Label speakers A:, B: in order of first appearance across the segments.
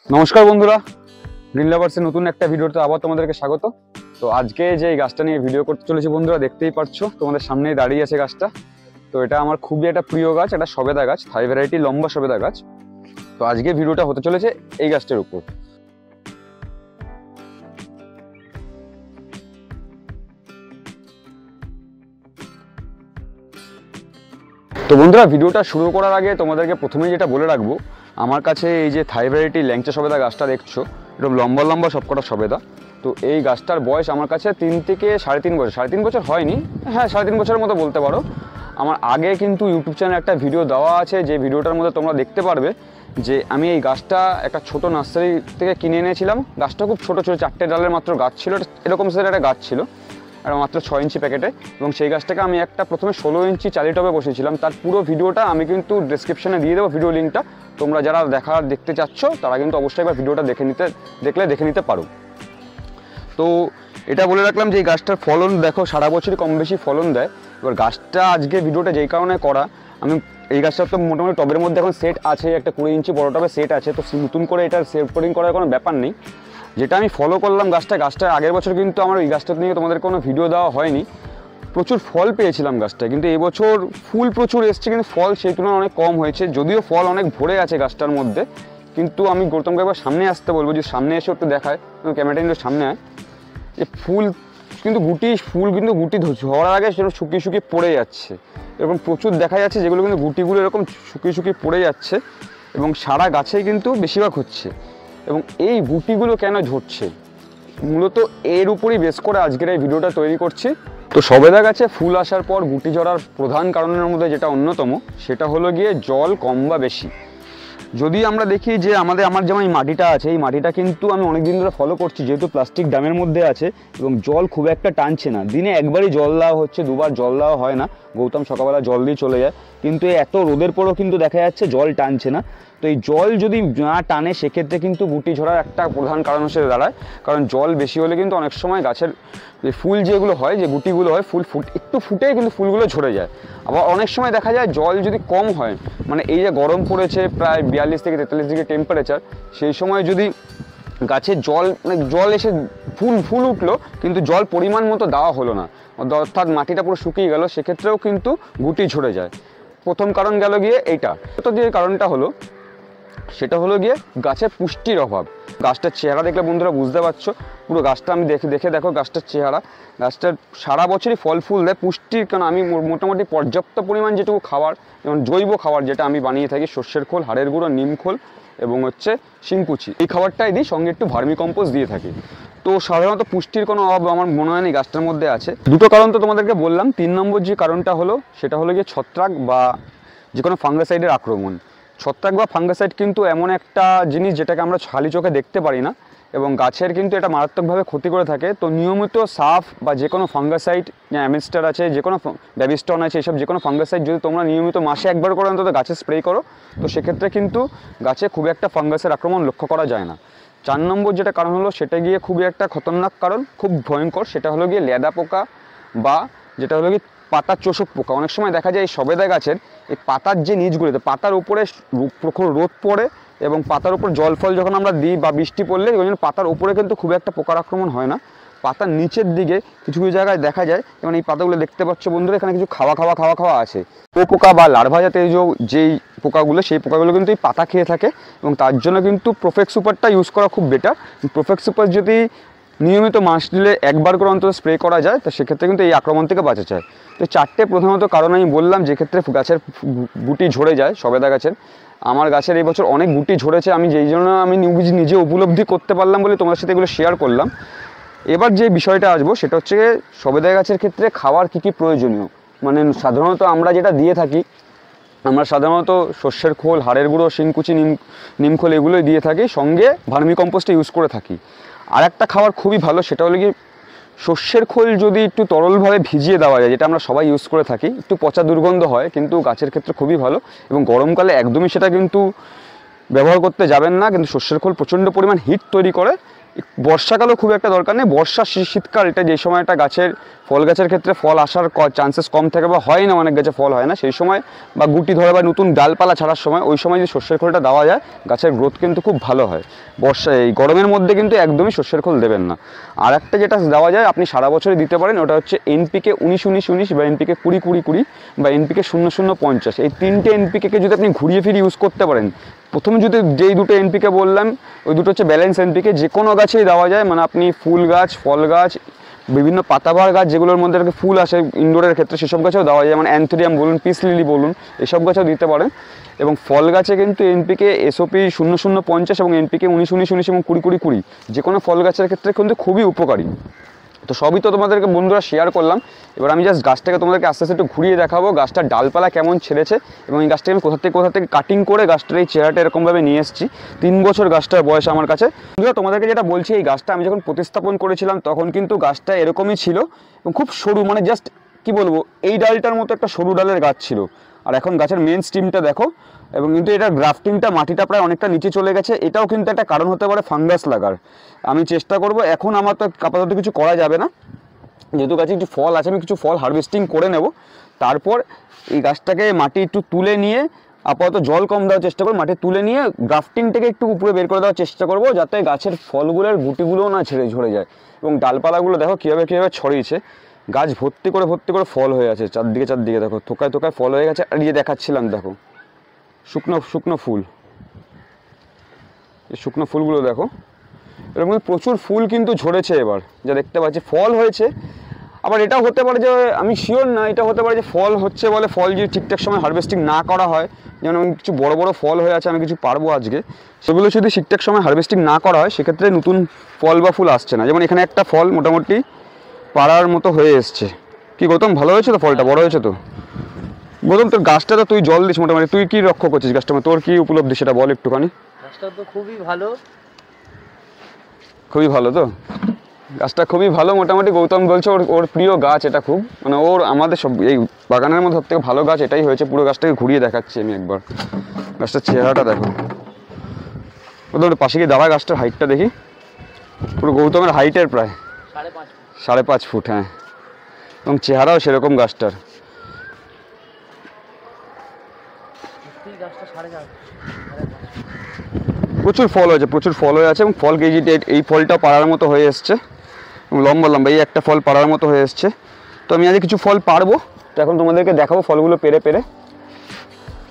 A: নমস্কার বন্ধুরা, গ্রিন লাভার্সের নতুন একটা ভিডিওতে আবার তোমাদেরকে স্বাগত। তো আজকে যে গাছটা নিয়ে ভিডিও করতে চলেছি বন্ধুরা, দেখতেই পাচ্ছো তোমাদের সামনেই দাঁড়িয়ে আছে গাছটা। তো এটা আমার খুবই একটা প্রিয় গাছ, এটা সবেদা গাছ, থাই ভ্যারাইটি লম্বা সবেদা গাছ। তো আজকে ভিডিওটা হতে চলেছে এই গাছটার উপর। তো বন্ধুরা, ভিডিওটা শুরু করার আগে তোমাদেরকে প্রথমেই যেটা বলে রাখবো, আমার কাছে এই যে থাই ভ্যারাইটি ল্যাংচা সবেদা গাছটা দেখছো, এরকম লম্বা লম্বা সবকটা সবেদা। তো এই গাছটার বয়স আমার কাছে 3 থেকে 3.5 বছর, 3.5 বছর হয়নি, হ্যাঁ 3.5 বছরের মতো বলতে পারো। আমার আগে কিন্তু ইউটিউব চ্যানেলে একটা ভিডিও দেওয়া আছে, যে ভিডিওটার মধ্যে তোমরা দেখতে পারবে যে আমি এই গাছটা একটা ছোট নার্সারি থেকে কিনে এনেছিলাম। গাছটা খুব ছোটো ছোটো 4টে ডালের মাত্র গাছ ছিল, এরকম সাইজের একটা গাছ ছিল, আর মাত্র 6 ইঞ্চি প্যাকেটে। এবং সেই গাছটাকে আমি একটা প্রথমে 16 ইঞ্চি চালি টবে বসেছিলাম। তার পুরো ভিডিওটা আমি কিন্তু ডেসক্রিপশনে দিয়ে দেবো, ভিডিও লিঙ্কটা। তোমরা যারা দেখতে চাচ্ছ তারা কিন্তু অবশ্যই একবার ভিডিওটা দেখে নিতে পারো। তো এটা বলে রাখলাম যে এই গাছটার ফলন দেখো সারা বছরই কম বেশি ফলন দেয়। এবার গাছটা আজকে ভিডিওটা যেই কারণে করা, আমি এই গাছটা তো মোটামুটি টবের মধ্যে এখন সেট আছে, একটা 20 ইঞ্চি বড় টবে সেট আছে। তো নতুন করে এটার সেপোর্টিং করার কোনো ব্যাপার নেই। যেটা আমি ফলো করলাম গাছটা আগের বছর কিন্তু আমার এই গাছটা নিয়ে তোমাদের কোনো ভিডিও দেওয়া হয়নি। প্রচুর ফল পেয়েছিলাম গাছটা, কিন্তু এবছর ফুল প্রচুর এসছে, কিন্তু ফল সেই তুলনায় অনেক কম হয়েছে। যদিও ফল অনেক ভরে আছে গাছটার মধ্যে, কিন্তু আমি গৌতমকে একবার সামনে আসতে বলবো, যে সামনে এসে একটু দেখায়, ক্যামেরাটা কিন্তু সামনে আয়, যে ফুল কিন্তু গুটি ঝরার আগে সেরকম শুকিয়ে পড়ে যাচ্ছে। এরকম প্রচুর দেখা যাচ্ছে যেগুলো কিন্তু গুটিগুলো এরকম শুকিয়ে পড়ে যাচ্ছে, এবং সারা গাছেই কিন্তু বেশিরভাগ হচ্ছে। এবং এই গুটিগুলো কেন ঝরছে, মূলত এর উপরই বেস করে আজকের এই ভিডিওটা তৈরি করছি। তো সবেদা গাছে ফুল আসার পর গুটি ঝরার প্রধান কারণের মধ্যে যেটা অন্যতম, সেটা হলো গিয়ে জল কম বা বেশি। যদি আমরা দেখি যে আমার যেমন এই মাটিটা আছে, এই মাটিটা কিন্তু আমি অনেক দিন ধরে ফলো করছি, যেহেতু প্লাস্টিক ড্রামের মধ্যে আছে এবং জল খুব একটা টানছে না। দিনে একবারই জল দেওয়া হচ্ছে, দুবার জল দেওয়া হয় না। গৌতম সকালবেলা জল দিয়ে চলে যায়, কিন্তু এত রোদের পরেও কিন্তু দেখা যাচ্ছে জল টানছে না। তো এই জল যদি না টানে, সেক্ষেত্রে কিন্তু গুটি ঝরার একটা প্রধান কারণ হিসেবে দাঁড়ায়। কারণ জল বেশি হলে কিন্তু অনেক সময় গাছের ফুল যেগুলো হয়, যে গুটিগুলো হয়, একটু ফুটেই কিন্তু ফুলগুলো ঝরে যায়। আবার অনেক সময় দেখা যায় জল যদি কম হয়, মানে এই যে গরম পড়েছে প্রায় 42 থেকে 43 ডিগ্রি টেম্পারেচার, সেই সময় যদি গাছে জল এসে ফুল উঠলো, কিন্তু জল পরিমাণ মতো দেওয়া হলো না, অর্থাৎ মাটিটা পুরো শুকিয়ে গেল, সেক্ষেত্রেও কিন্তু গুটি ঝরে যায়। প্রথম কারণ গেল গিয়ে এইটা। তো যে কারণটা হলো, সেটা হলো গিয়ে গাছের পুষ্টির অভাব। গাছটার চেহারা দেখলে বন্ধুরা বুঝতে পারছো, পুরো গাছটা আমি দেখে দেখো গাছটার চেহারা। গাছটার সারা বছরই ফল ফুল দেয়, পুষ্টির কারণ আমি মোটামুটি পর্যাপ্ত পরিমাণ যেটুকু খাবার, যেমন জৈব খাবার যেটা আমি বানিয়ে থাকি, সর্ষের খোল, হাড়ের গুঁড়ো, নিম খোল এবং শিংকুচি, এই খাবারটাই দিই, সঙ্গে একটু ভার্মি কম্পোস্ট দিয়ে থাকি। তো সাধারণত পুষ্টির কোনো অভাব আমার মনে হয় না গাছটার মধ্যে আছে। দুটো কারণ তো তোমাদেরকে বললাম। 3 নম্বর যে কারণটা হলো, সেটা হলো গিয়ে ছত্রাক বা যে কোনো ফাঙ্গাসাইডের আক্রমণ। ছত্রাক বা ফাঙ্গাসাইড কিন্তু এমন একটা জিনিস যেটাকে আমরা খালি চোখে দেখতে পারি না, এবং গাছের কিন্তু এটা মারাত্মকভাবে ক্ষতি করে থাকে। তো নিয়মিত সাফ বা যে কোনো ফাঙ্গাসাইড, অ্যামিস্টার আছে, যে কোনো ব্যাবিস্টন আছে, এসব যে কোনো ফাঙ্গাসাইড যদি তোমরা নিয়মিত মাসে একবার করে অন্তত গাছে স্প্রে করো, তো সেক্ষেত্রে কিন্তু গাছে খুব একটা ফাঙ্গাসের আক্রমণ লক্ষ্য করা যায় না। 4 নম্বর যেটা কারণ হলো, সেটা গিয়ে খুবই একটা খতরনাক কারণ, খুব ভয়ঙ্কর, সেটা হলো গিয়ে লেদা পোকা, বা যেটা হলো গিয়ে পাতার চোষক পোকা। অনেক সময় দেখা যায় এই সবেদা গাছের এই পাতার যে নিচগুলিতে, পাতার উপরে প্রখর রোদ পড়ে এবং পাতার উপর জল ফল যখন আমরা দিই বা বৃষ্টি পড়লে, ওই জন্য পাতার উপরে কিন্তু খুব একটা পোকার আক্রমণ হয় না। পাতার নিচের দিকে কিছু কিছু জায়গায় দেখা যায়, যেমন এই পাতাগুলো দেখতে পাচ্ছ বন্ধুরা, এখানে কিছু খাওয়া আছে, ও পোকা বা লার্ভা জাতীয় যেই পোকাগুলো, সেই পোকাগুলো কিন্তু এই পাতা খেয়ে থাকে। এবং তার জন্য কিন্তু প্রোফেক্স সুপারটা ইউজ করা খুব বেটার। প্রোফেক্স সুপার যদি নিয়মিত মাস দিলে একবার করে অন্তত স্প্রে করা যায়, তো সেক্ষেত্রে কিন্তু এই আক্রমণ থেকে বাঁচা যায়। তো 4টে প্রধানত কারণ আমি বললাম, যে ক্ষেত্রে গাছের গুটি ঝরে যায় সবেদা গাছের। আমার গাছের এই বছর অনেক গুটি ঝরেছে, আমি যেই জন্য আমি নিজে উপলব্ধি করতে পারলাম বলে তোমাদের সাথে এগুলো শেয়ার করলাম। এবার যে বিষয়টা আসবো, সেটা হচ্ছে সবেদা গাছের ক্ষেত্রে খাওয়ার কী প্রয়োজনীয়। মানে সাধারণত আমরা যেটা দিয়ে থাকি, আমরা সাধারণত সর্ষের খোল, হাড়ের গুঁড়ো, শিংকুচি, নিমখোল এগুলোই দিয়ে থাকি, সঙ্গে ভার্মি কম্পোস্টে ইউজ করে থাকি। আর একটা খাবার খুবই ভালো, সেটা হলো কি সর্ষের খোল যদি একটু তরলভাবে ভিজিয়ে দেওয়া যায়, যেটা আমরা সবাই ইউজ করে থাকি, একটু পচা দুর্গন্ধ হয়, কিন্তু গাছের ক্ষেত্রে খুবই ভালো। এবং গরমকালে একদমই সেটা কিন্তু ব্যবহার করতে যাবেন না, কিন্তু সর্ষের খোল প্রচণ্ড পরিমাণ হিট তৈরি করে। বর্ষাকালেও খুব একটা দরকার নেই, বর্ষা শীতকাল এটা যে সময়টা গাছের ফল গাছের ক্ষেত্রে ফল আসার চান্সেস কম থাকে বা হয় না, অনেক গাছে ফল হয় না সেই সময়, বা গুটি ধরে বা নতুন ডালপালা ছাড়ার সময়, ওই সময় যদি সর্ষের খোলটা দেওয়া যায় গাছের গ্রোথ কিন্তু খুব ভালো হয়। বর্ষায় এই গরমের মধ্যে কিন্তু একদমই সর্ষের খোল দেবেন না। আর একটা যেটা দেওয়া যায় আপনি সারা বছরই দিতে পারেন, ওটা হচ্ছে এনপিকে 19-19-19 বা এনপিকে 20-20-20 বা এনপিকে 00-50। এই তিনটে এনপিকে যদি আপনি ঘুরিয়ে ফিরিয়ে ইউজ করতে পারেন, প্রথমে যদি যেই দুটো এনপিকে বললাম ওই দুটো হচ্ছে ব্যালেন্স এনপিকে, যে কোনো গাছেই দেওয়া যায়, মানে আপনি ফুল গাছ, ফল গাছ, বিভিন্ন পাতাবাহার গাছ যেগুলোর মধ্যে ফুল আসে ইনডোরের ক্ষেত্রে সেসব গাছেও দেওয়া যায়, মানে অ্যান্থোরিয়াম বলুন, পিস লিলি বলুন, এসব গাছেও দিতে পারেন। এবং ফল গাছে কিন্তু এনপিকে এসওপি 00-50 এবং এনপিকে 19-19-19 এবং 20-20-20 যে কোনো ফল গাছের ক্ষেত্রে কিন্তু খুবই উপকারী। তো সবই তো তোমাদেরকে বন্ধুরা শেয়ার করলাম। এবার আমি জাস্ট গাছটাকে তোমাদেরকে আস্তে আস্তে একটু ঘুরিয়ে দেখাবো, গাছটার ডালপালা কেমন ছেড়েছে এবং এই গাছটাকে আমি কোথা থেকে কাটিং করে গাছটার এই চেহারাটা এরকমভাবে নিয়ে এসেছি। 3 বছর গাছটার বয়স আমার কাছে। বন্ধুরা তোমাদেরকে যেটা বলছি, এই গাছটা আমি যখন প্রতিস্থাপন করেছিলাম তখন কিন্তু গাছটা এরকমই ছিল এবং খুব সরু, মানে জাস্ট কি বলবো, এই ডালটার মতো একটা সরু ডালের গাছ ছিল। আর এখন গাছের মেন স্টিমটা দেখো, এবং কিন্তু এটার গ্রাফটিংটা মাটিটা প্রায় অনেকটা নিচে চলে গেছে। এটাও কিন্তু একটা কারণ হতে পারে ফাঙ্গাস লাগার। আমি চেষ্টা করব, এখন আমার তো আপাতত কিছু করা যাবে না, যেহেতু গাছে কিছু ফল আছে, আমি কিছু ফল হারভেস্টিং করে নেব। তারপর এই গাছটাকে মাটি একটু তুলে নিয়ে, আপাতত জল কম দেওয়ার চেষ্টা করব, মাটি তুলে নিয়ে গ্রাফটিংটাকে একটু উপরে বের করে দেওয়ার চেষ্টা করব, যাতে গাছের ফলগুলোর গুটিগুলোও না ঝরে যায়। এবং ডালপালাগুলো দেখো কীভাবে ছড়িয়েছে, গাছ ভর্তি করে ফল হয়ে আছে, চারদিকে দেখো থোকায় ফল হয়ে গেছে। আর ইয়ে দেখাচ্ছিলাম দেখো শুকনো ফুল, এই শুকনো ফুলগুলো দেখো, এরকম প্রচুর ফুল কিন্তু ঝরেছে এবার, যা দেখতে পাচ্ছি ফল হয়েছে। আবার এটাও হতে পারে যে, আমি শিওর না, এটা হতে পারে যে ফল হচ্ছে বলে ফল যদি ঠিকঠাক সময় হারভেস্টিং না করা হয়, যেমন কিছু বড় ফল হয়ে আছে, আমি কিছু পারবো আজকে, সেগুলো যদি ঠিকঠাক সময় হারভেস্টিং না করা হয় সেক্ষেত্রে নতুন ফল বা ফুল আসছে না। যেমন এখানে একটা ফল মোটামুটি পাড়ার মতো হয়ে এসছে। কি গৌতম, ভালো হয়েছে তো ফলটা, বড় হয়েছে তো? গৌতম তোর গাছটা তো তুই জল দিস মোটামুটি, তুই কি রক্ষা করছিস গাছটা, তোর কি উপলব্ধি সেটা বল একটুখানি।
B: গাছটা তো খুবই ভালো
A: তো গাছটা খুবই ভালো। মোটামুটি গৌতম বলছে ওর প্রিয় গাছ এটা খুব, মানে ওর আমাদের সব এই বাগানের মধ্যে সব থেকে ভালো গাছ এটাই হয়েছে। পুরো গাছটাকে ঘুরিয়ে দেখাচ্ছি আমি একবার, গাছটার চেহারাটা দেখো। গৌতম পাশে গিয়ে দাঁড়া, গাছটার হাইটটা দেখি, পুরো গৌতমের হাইটের প্রায় 5.5 ফুট। হ্যাঁ, এবং চেহারাও সেরকম গাছটার। প্রচুর ফল হয়ে আছে এবং ফল কেজি এই ফলটা পাড়ার মতো হয়ে এসছে, লম্বা এই একটা ফল পাড়ার মতো হয়ে এসছে। তো আমি আজ কিছু ফল পারবো, তো এখন তোমাদেরকে দেখাবো ফলগুলো পেরে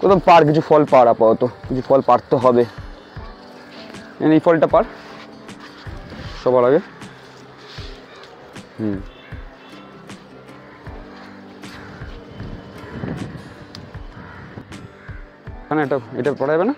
A: কোথাও কিছু ফল পার, আপাতত কিছু ফল পারতে হবে। এই ফলটা পার সবার আগে। এখানে এটা পড়া যাবে না,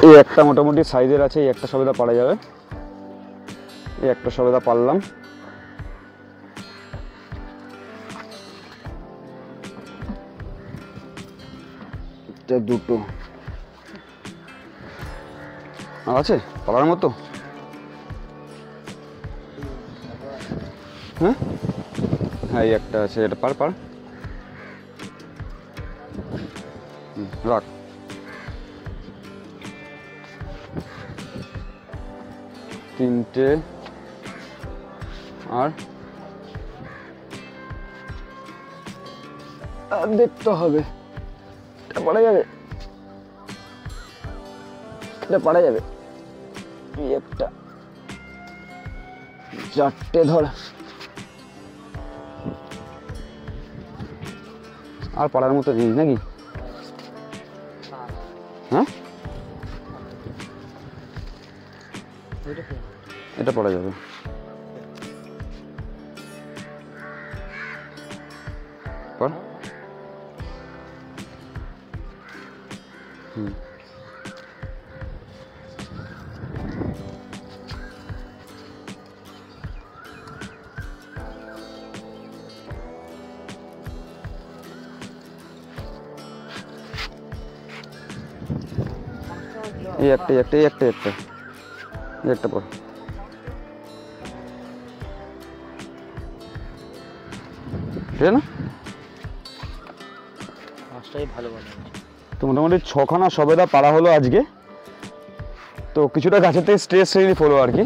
A: এই একটা মোটামুটি সাইজের আছে, এই একটা সবেদা পারা যাবে, এই একটা সবেদা পারলাম। দুটো আর আছে পারার মতো। হ্যাঁ এই একটা আছে, এটা পার রাখ। তিনটে আর দেখতে হবে, এটা পারা যাবে, এই একটা, চারটে ধর, আর পাড়ার মতো নেই নাকি? হ্যাঁ এটা পড়া যাবে। এই একটা পর, ঠিক আছে না? তো মোটামুটি 6খানা সবেদা পাড়া হলো আজকে। তো কিছুটা গাছের থেকে স্ট্রেস রিলিফ হলো আর কি।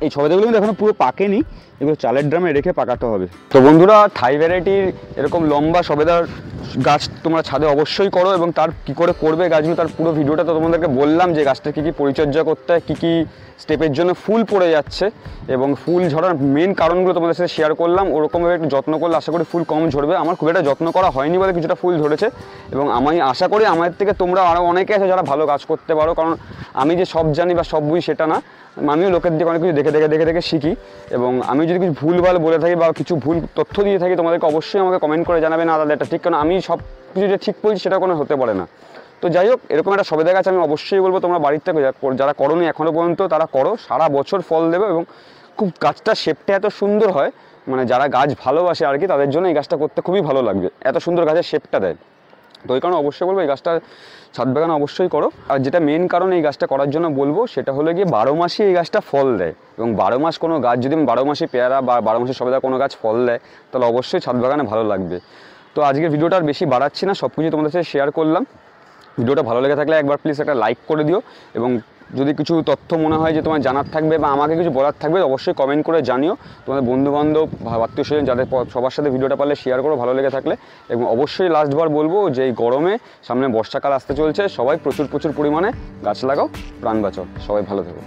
A: এই সবেদাগুলো কিন্তু এখনো পুরো পাকেনি, এগুলো চালের ড্রামে রেখে পাকাতে হবে। তো বন্ধুরা, থাই ভ্যারাইটির এরকম লম্বা সবেদার গাছ তোমরা ছাদে অবশ্যই করো, এবং তার কী করে করবে গাছগুলো তার পুরো ভিডিওটা তো তোমাদেরকে বললাম, যে গাছটা কী কী পরিচর্যা করতে হয়, কী কী স্টেপের জন্য ফুল পড়ে যাচ্ছে এবং ফুল ঝরার মেন কারণগুলো তোমাদের সাথে শেয়ার করলাম। ওরকমভাবে একটু যত্ন করলে আশা করি ফুল কম ঝরবে। আমার খুব একটা যত্ন করা হয়নি বলে কিছুটা ফুল ধরেছে, এবং আমি আশা করি আমাদের থেকে তোমরা আরও অনেকে আছে যারা ভালো কাজ করতে পারো, কারণ আমি যে সব জানি বা সব বুঝি সেটা না, আমিও লোকের দিকে অনেক কিছু দেখে শিখি, এবং আমি যদি কিছু ভুলভাল বলে থাকি বা কিছু ভুল তথ্য দিয়ে থাকি তোমাদেরকে অবশ্যই আমাকে কমেন্ট করে জানাবে, না দাদা এটা ঠিক, কারণ আমি সব কিছু যে ঠিক বলছি সেটা কোনো হতে পারে না। তো যাই হোক, এরকম একটা সবেদা গাছ আমি অবশ্যই বলবো তোমরা বাড়ির থেকে যারা করোনি এখনও পর্যন্ত তারা করো, সারা বছর ফল দেবে, এবং খুব গাছটার শেপটা এত সুন্দর হয়, মানে যারা গাছ ভালোবাসে আর কি তাদের জন্য এই গাছটা করতে খুবই ভালো লাগবে, এত সুন্দর গাছের শেপটা দেয়। তো ওই কারণে অবশ্যই বলবো এই গাছটা ছাদ বাগানে অবশ্যই করো। আর যেটা মেন কারণ এই গাছটা করার জন্য বলবো সেটা হলো গিয়ে 12 মাসই এই গাছটা ফল দেয়, এবং 12 মাস কোনো গাছ যদি 12 মাসে পেয়ারা বা 12 মাসে সবেদা কোনো গাছ ফল দেয় তাহলে অবশ্যই ছাদ বাগানে ভালো লাগবে। তো আজকের ভিডিওটা আর বেশি বাড়াচ্ছি না, সব কিছু তোমাদের সাথে শেয়ার করলাম। ভিডিওটা ভালো লেগে থাকলে একবার প্লিজ একটা লাইক করে দিও, এবং যদি কিছু তথ্য মনে হয় যে তোমার জানার থাকবে বা আমাকে কিছু বলার থাকবে অবশ্যই কমেন্ট করে জানিও। তোমাদের বন্ধুবান্ধব আত্মীয় স্বজন যাদের সবার সাথে ভিডিওটা পারলে শেয়ার করো ভালো লেগে থাকলে। এবং অবশ্যই লাস্টবার বলবো যে এই গরমে সামনে বর্ষাকাল আসতে চলছে, সবাই প্রচুর পরিমাণে গাছ লাগাও, প্রাণ বাঁচাও। সবাই ভালো থেকো।